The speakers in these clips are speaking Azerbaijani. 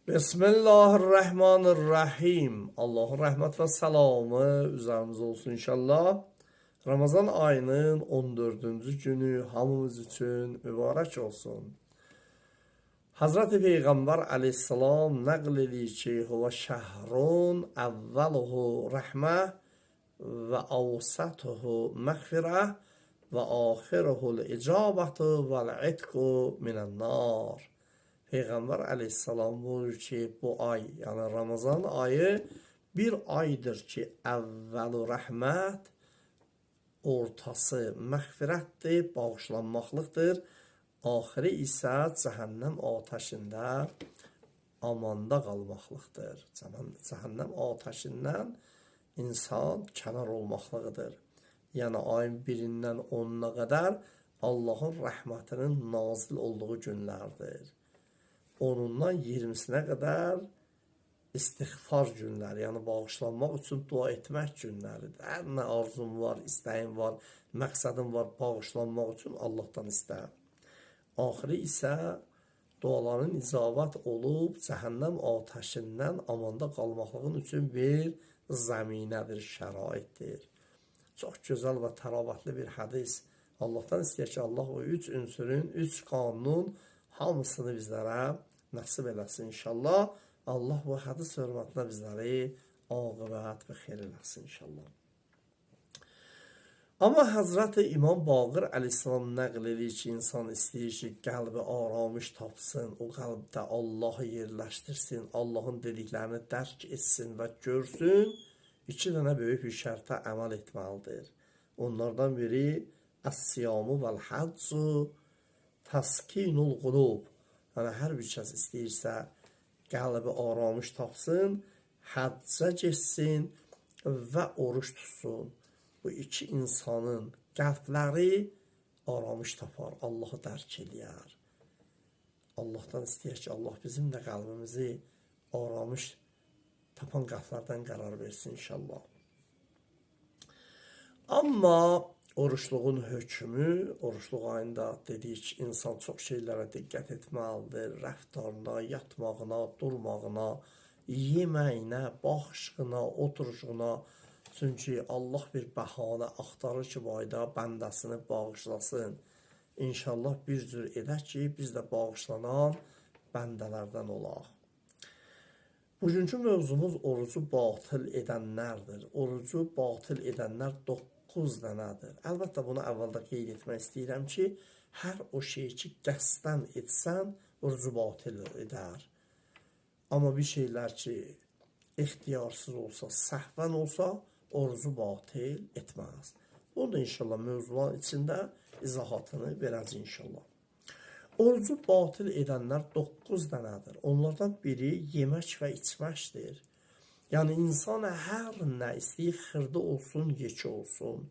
Bismillahirrahmanirrahim. Allah'ın rəhmət və salamı üzərimizə olsun inşallah. Ramazan ayının 14-cü günü hamımız üçün mübarək olsun. Hazreti Peyğəmbər aleyhissalam nəql edir ki, huvə şəhrun əvvəluhu rəhmə və avsatuhu məğfirə və axiruhul icabətü vəl-itqu minən-nar. Peyğəmbər aleyhissalam buyurur ki, bu ay, yəni Ramazan ayı bir aydır ki, əvvəlu rəhmət, ortası məğfirətdir, bağışlanmaqlıqdır, axiri isə cəhənnəm atəşində amanda qalmaqlıqdır. Cəhənnəm atəşindən insan kənar olmaqlıqdır. Yəni ayın 1-dən 10-na qədər Allahın rəhmətinin nazil olduğu günlərdir. 10-dan 20-sinə qədər istiğfar günləri, yəni bağışlanmaq üçün dua etmək günləridir. Hər nə arzun var, istəyin var, məqsədin var, bağışlanmaq üçün Allahdan istə. Axırı isə duaların icabət olub, cəhənnəm atəşindən amanda qalmaqlığın üçün bir zəminədir, şəraitdir. Çox gözəl və təravətli bir hədis. Allahdan istəyir ki, Allah o 3 ünsürün, 3 qanunun hamısını bizlərə nəsib eləsin inşallah. Allah bu hədis hörmətinə bizləri aqibət və xeyir eləsin inşallah. Amma Həzrəti İmam Baqir aleyhissalam nəql edir ki, insan istəyir ki, qəlbi aramış tapsın, o qəlbdə Allahı yerləşdirsin, Allahın dediklərini dərk etsin və görsün. 2 dənə böyük bir şərtə əməl etməlidir. Onlardan biri əs-siyamu vəl-həccu təskinul qulub. Yəni, hər bir kəs istəyirsə, qəlbi aramış tapsın, həccə geçsin və oruç tutsun. Bu 2 insanın qəlbləri aramış tapar, Allahı dərk eləyər. Allahdan istəyir ki, Allah bizim də qəlbimizi aramış tapan qəlblərdən qərar versin inşallah. Amma oruçluğun hökmü, oruçluq ayında dedik ki, insan çox şeylərə diqqət etməlidir. Rəftarına, yatmağına, durmağına, yeməyinə, baxışına, oturuşuna. Çünki Allah bir bəhanə axtarır ki, bu ayda bəndəsini bağışlasın. İnşallah bir cür edək ki, biz də bağışlanan bəndələrdən olaq. Bugünkü mövzumuz orucu batıl edənlərdir. Orucu batıl edənlər 9 dənədir. Əlbəttə, bunu əvvəldə qeyd etmək istəyirəm ki, hər o şey ki, qəsdən etsən, orucu batıl edər. Amma bir şeylər ki, ixtiyarsız olsa, səhvən olsa, orucu batıl etməz. Bunu da inşallah mövzuların içində izahatını verəcək inşallah. Orucu batıl edənlər 9 dənədir. Onlardan biri yemək və içməkdir. Yəni, insan hər nə istəyir, xırda olsun, yekə olsun,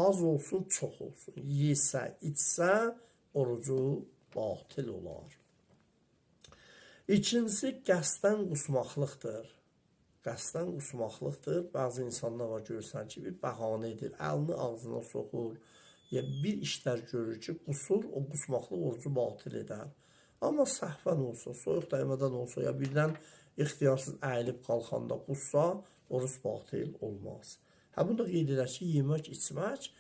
az olsun, çox olsun. Yesə, içsə, orucu batıl olar. İkincisi, qəsdən qusmaqlıqdır. Qəsdən qusmaqlıqdır. Bəzi insanlar var, görürsən ki, bir bəhanə edir, əlini ağzına soxur, ya bir işlər görür ki, qusur, o qusmaqlıq orucu batıl edər. Amma səhvən olsa, soyuq dəymədən olsa, ya birdən ixtiyarsız əyilib qalxanda qussa, oruc batıl olmaz. Bunu da qeyd edək ki, yemək, içmək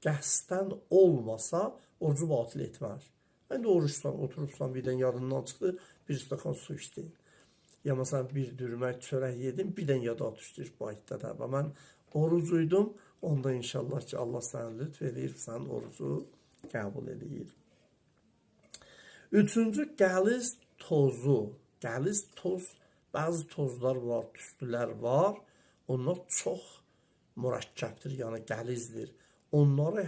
qəsdən olmasa, orucu batıl etməz. İndi oruçsan, oturubsan, birdən yadından çıxdı, bir stəkan su içdin. Ya məsələn, bir dürmək, çörək yedim, birdən yada düşdür bu ayda da. Və mən orucuydum, onda inşallah ki, Allah sənə lütf edir, sən orucu qəbul edir. Üçüncü, qəliz tozu. Qəliz toz, bəzi tozlar var, tüstülər var. Onlar çox mürəkkəbdir, yəni qəlizdir. Onları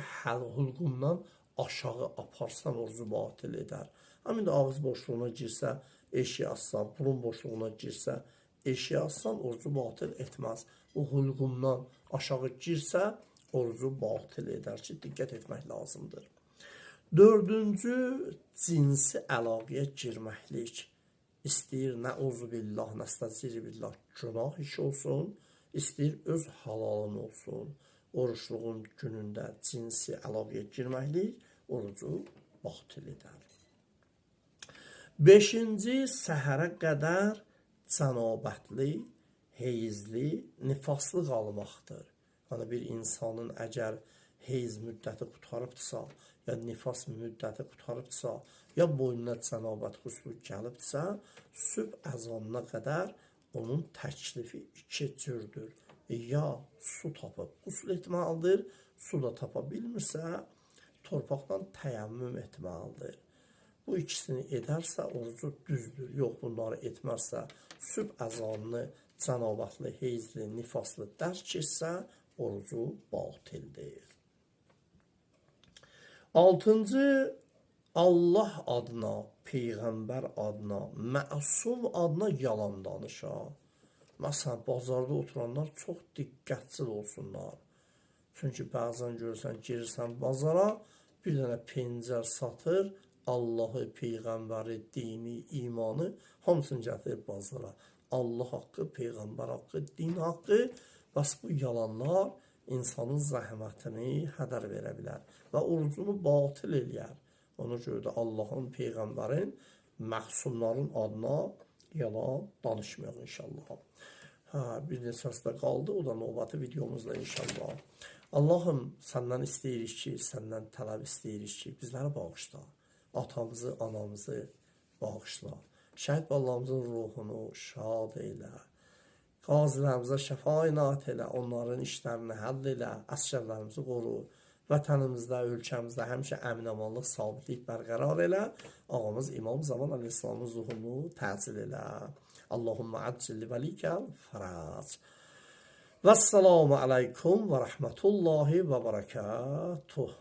hülqumdan aşağı aparsan, orucu batıl edər. Həmin də ağız boşluğuna girsə, eşiyə atsan, burun boşluğuna girsə, eşiyə atsan, orucu batıl etməz. O hülqumdan aşağı girsə, orucu batıl edər ki, diqqət etmək lazımdır. 4-cü, cinsi əlaqəyə girməklik. İstəyir nəuzubillah, nəstəzirbillah, günah iş olsun, istəyir öz halalın olsun. Oruçluğun günündə cinsi əlaqəyə girməklik orucu batıl edər. Beşinci, səhərə qədər cənabətli, heyzli, nifaslı qalmaqdır. Yəni bir insanın əgər heyz müddəti qurtarıbdırsa, ya nifas müddəti qurtarıbdırsa, ya boynuna cənabət xüsusiyyət gəlibdirsə, sübh əzanına qədər onun təklifi iki cürdür. Ya su tapıb qusl etməlidir, su da tapa bilmirsə, torpaqdan təyəmmüm etməlidir. Bu ikisini edərsə orucu düzdür. Yox, bunları etməzsə, sübh əzanını cənabətli, heyzli, nifaslı dərk etsə, orucu batildir. Altıncı, Allah adına, Peyğəmbər adına, məsum adına yalan danışar. Məsələn, bazarda oturanlar çox diqqətli olsunlar. Çünki bəzən görürsən, girirsən bazara, bir dənə pencər satır, Allahı, Peyğəmbəri, dini, imanı hamısını gətirir bazara. Allah haqqı, Peyğəmbər haqqı, din haqqı, bəs bu yalanlar insanın zəhmətini hədər verə bilər və orucunu batil eləyər. Ona görə də Allahın, Peyğəmbərin, məsumların adına yalan danışmayaq inşallah. Bir neçəsi də qaldı, o da növbəti videomuzda inşallah. Allahım, səndən istəyirik ki, səndən tələb istəyirik ki, bizləri bağışla. Atamızı, anamızı bağışla. Şəhid ballarımızın ruhunu şad eylə. Qazilərimizə şəfa inayət elə, onların işlərini həll elə, əsgərlərimizi qoru. Vətənimizdə, ölkəmizdə həmişə əmin-amanlıq, sabitlik bərqərar elə. Ağamız İmam Zaman Əleyhisselamın zuhurunu təcil elə. Allahümmə əccil vəlikəl fərəc. Vəssalamu aleykum və rəhmətullahi və bərəkətuh.